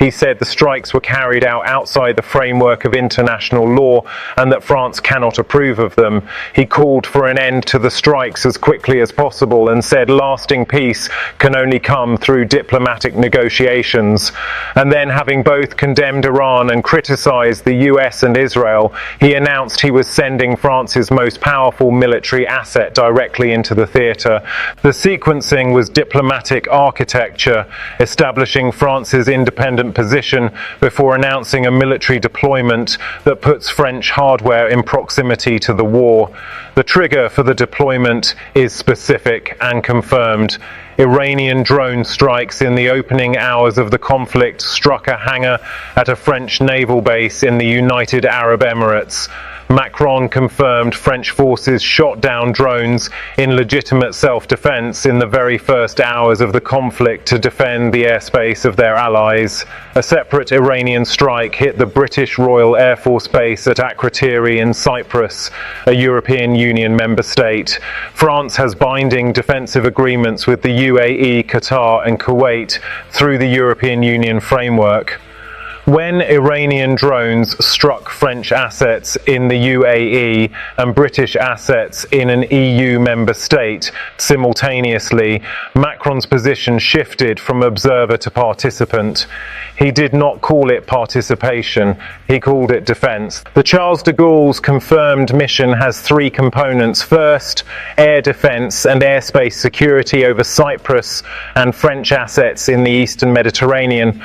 He said the strikes were carried out outside the framework of international law and that France cannot approve of them. He called for an end to the strikes as quickly as possible and said lasting peace can only come through diplomatic negotiations. And then, having both condemned Iran and criticised the US and Israel, he announced he was sending France's most powerful military asset directly into the theatre. The sequencing was diplomatic architecture, establishing France's independent position before announcing a military deployment that puts French hardware in proximity to the war. The trigger for the deployment is specific and confirmed. Iranian drone strikes in the opening hours of the conflict struck a hangar at a French naval base in the United Arab Emirates. Macron confirmed French forces shot down drones in legitimate self-defense in the very first hours of the conflict to defend the airspace of their allies. A separate Iranian strike hit the British Royal Air Force Base at Akrotiri in Cyprus, a European Union member state. France has binding defensive agreements with the UAE, Qatar and Kuwait through the European Union framework. When Iranian drones struck French assets in the UAE and British assets in an EU member state simultaneously, Macron's position shifted from observer to participant. He did not call it participation, he called it defence. The Charles de Gaulle's confirmed mission has three components. First, air defence and airspace security over Cyprus and French assets in the Eastern Mediterranean.